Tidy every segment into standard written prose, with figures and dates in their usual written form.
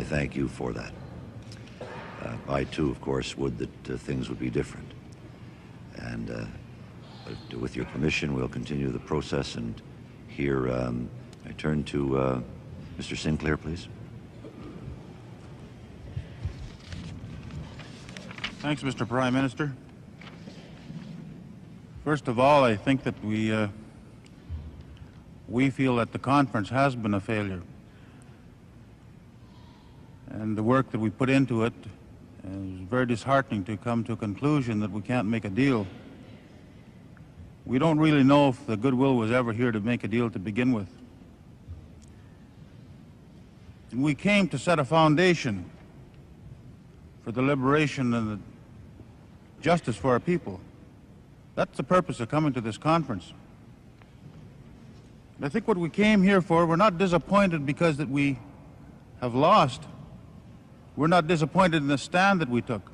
thank you for that. I, too, of course, would that things would be different. And but with your permission, we'll continue the process. And here, I turn to Mr. Sinclair, please. Thanks, Mr. Prime Minister. First of all, I think that we feel that the conference has been a failure. And the work that we put into it is very disheartening to come to a conclusion that we can't make a deal. We don't really know if the goodwill was ever here to make a deal to begin with. And we came to set a foundation for the liberation and the justice for our people. That's the purpose of coming to this conference. And I think what we came here for, we're not disappointed because that we have lost. We're not disappointed in the stand that we took.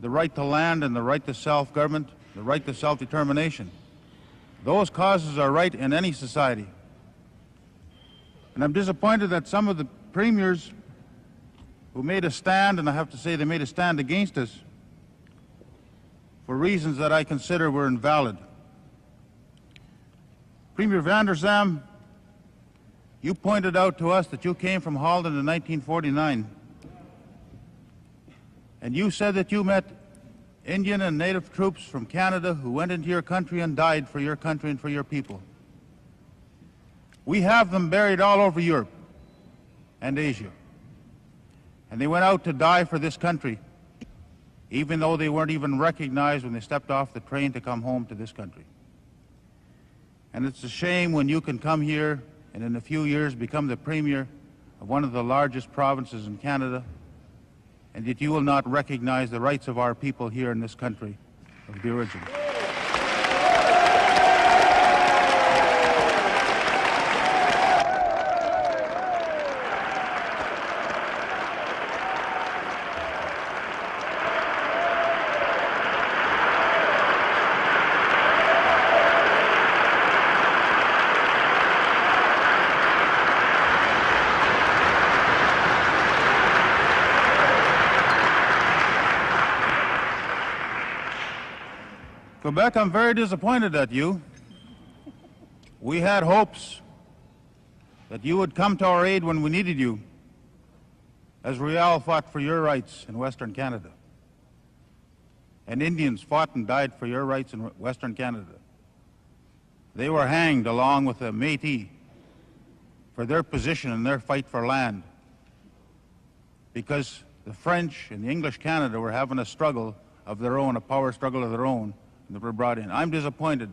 The right to land and the right to self-government, the right to self-determination. Those causes are right in any society. And I'm disappointed that some of the premiers who made a stand, and I have to say they made a stand against us, for reasons that I consider were invalid. Premier van der Zalm, you pointed out to us that you came from Holland in 1949. And you said that you met Indian and Native troops from Canada who went into your country and died for your country and for your people. We have them buried all over Europe and Asia. And they went out to die for this country, even though they weren't even recognized when they stepped off the train to come home to this country. And it's a shame when you can come here and in a few years become the premier of one of the largest provinces in Canada, and that you will not recognize the rights of our people here in this country of the origin. Quebec, I'm very disappointed at you. We had hopes that you would come to our aid when we needed you, as Riel fought for your rights in Western Canada. And Indians fought and died for your rights in Western Canada. They were hanged along with the Métis for their position in their fight for land, because the French and the English Canada were having a struggle of their own, a power struggle of their own, that were brought in. I'm disappointed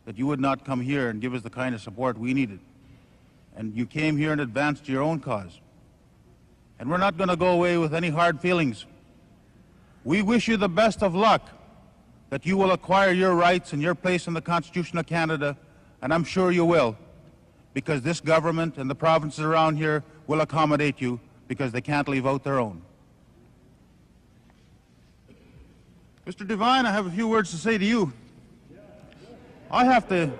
that you would not come here and give us the kind of support we needed. And you came here and advanced your own cause. And we're not going to go away with any hard feelings. We wish you the best of luck, that you will acquire your rights and your place in the Constitution of Canada, and I'm sure you will, because this government and the provinces around here will accommodate you, because they can't leave out their own. Mr. Devine, I have a few words to say to you. I have to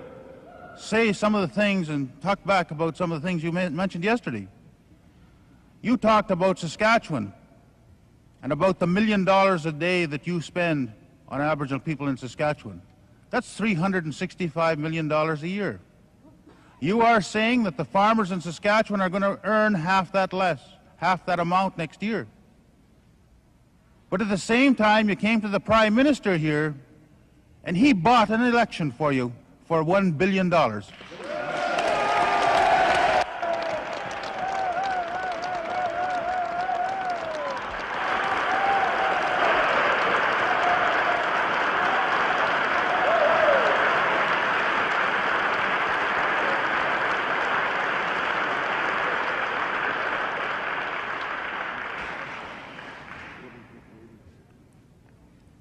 say some of the things and talk back about some of the things you mentioned yesterday. You talked about Saskatchewan and about the $1 million a day that you spend on Aboriginal people in Saskatchewan. That's $365 million a year. You are saying that the farmers in Saskatchewan are going to earn half that amount next year. But at the same time, you came to the Prime Minister here, and he bought an election for you for $1 billion.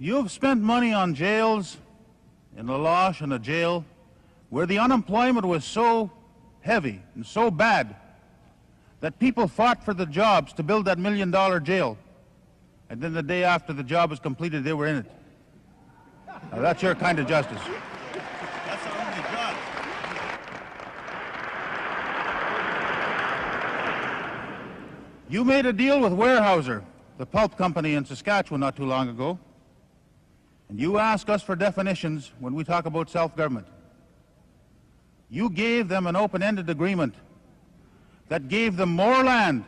You have spent money on jails, in La Loche and a jail, where the unemployment was so heavy and so bad that people fought for the jobs to build that $1 million jail. And then the day after the job was completed, they were in it. Now that's your kind of justice. That's our only job. You made a deal with Weyerhaeuser, the pulp company in Saskatchewan, not too long ago, and you ask us for definitions when we talk about self-government. You gave them an open-ended agreement that gave them more land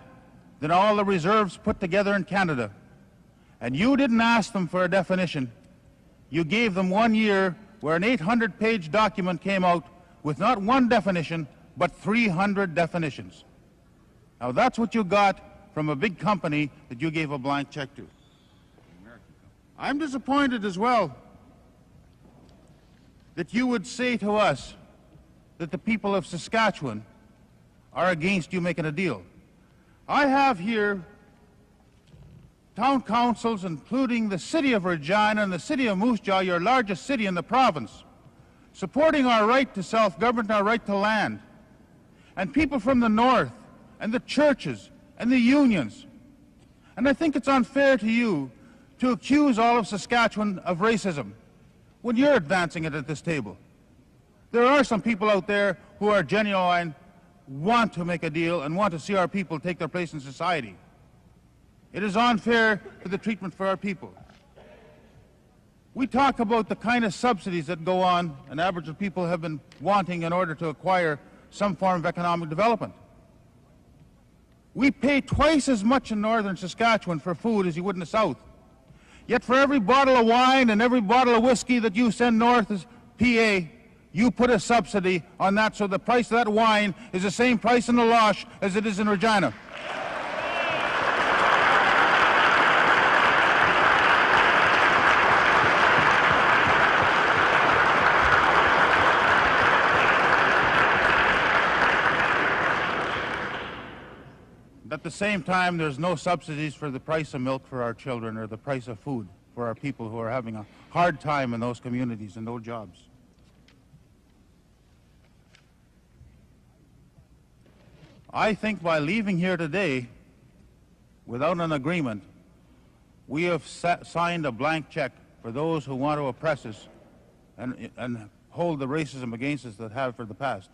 than all the reserves put together in Canada. And you didn't ask them for a definition. You gave them 1 year where an 800-page document came out with not one definition, but 300 definitions. Now that's what you got from a big company that you gave a blank check to. I'm disappointed as well that you would say to us that the people of Saskatchewan are against you making a deal. I have here town councils, including the city of Regina and the city of Moose Jaw, your largest city in the province, supporting our right to self-government and our right to land. And people from the north, and the churches, and the unions. And I think it's unfair to you to accuse all of Saskatchewan of racism when you're advancing it at this table. There are some people out there who are genuine, want to make a deal, and want to see our people take their place in society. It is unfair to the treatment for our people. We talk about the kind of subsidies that go on and Aboriginal people have been wanting in order to acquire some form of economic development. We pay twice as much in northern Saskatchewan for food as you would in the south. Yet for every bottle of wine and every bottle of whiskey that you send north as PA, you put a subsidy on that, so the price of that wine is the same price in the Losh as it is in Regina. At the same time, there's no subsidies for the price of milk for our children or the price of food for our people who are having a hard time in those communities and no jobs. I think by leaving here today without an agreement, we have signed a blank check for those who want to oppress us and hold the racism against us that have for the past.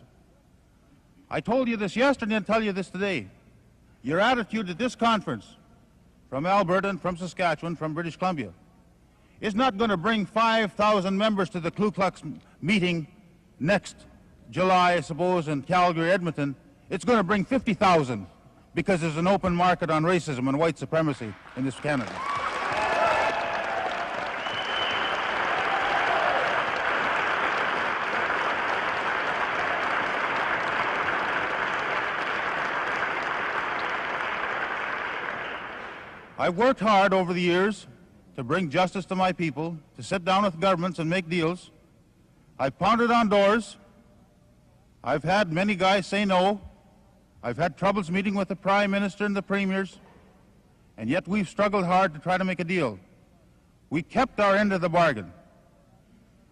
I told you this yesterday and tell you this today. Your attitude at this conference from Alberta and from Saskatchewan, from British Columbia, is not going to bring 5,000 members to the Ku Klux meeting next July, I suppose, in Calgary, Edmonton. It's going to bring 50,000 because there's an open market on racism and white supremacy in this Canada. I've worked hard over the years to bring justice to my people, to sit down with governments and make deals. I've pounded on doors. I've had many guys say no. I've had troubles meeting with the Prime Minister and the Premiers, and yet we've struggled hard to try to make a deal. We kept our end of the bargain,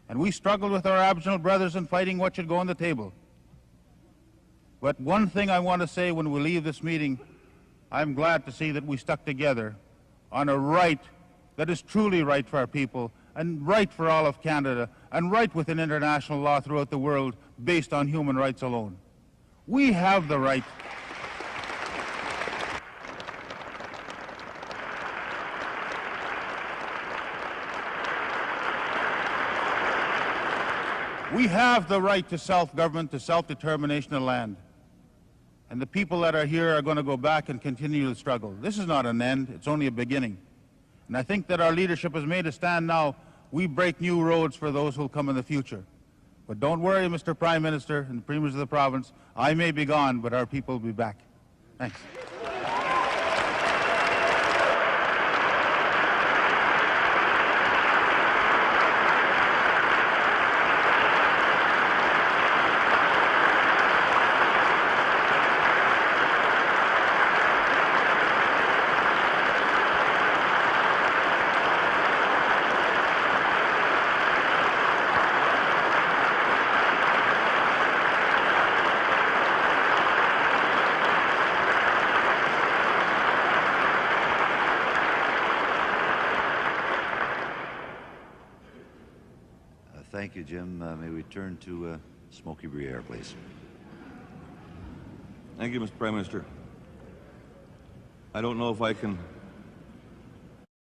and we struggled with our Aboriginal brothers in fighting what should go on the table. But one thing I want to say when we leave this meeting, I'm glad to see that we stuck together on a right that is truly right for our people and right for all of Canada and right within international law throughout the world based on human rights alone. We have the right. We have the right to self-government, to self-determination of land. And the people that are here are going to go back and continue the struggle. This is not an end, it's only a beginning. And I think that our leadership has made a stand now. We break new roads for those who will come in the future. But don't worry, Mr. Prime Minister and the Premiers of the province, I may be gone, but our people will be back. Thanks. Thank you, Jim. May we turn to Smokey Briere, please. Thank you, Mr. Prime Minister. I don't know if I can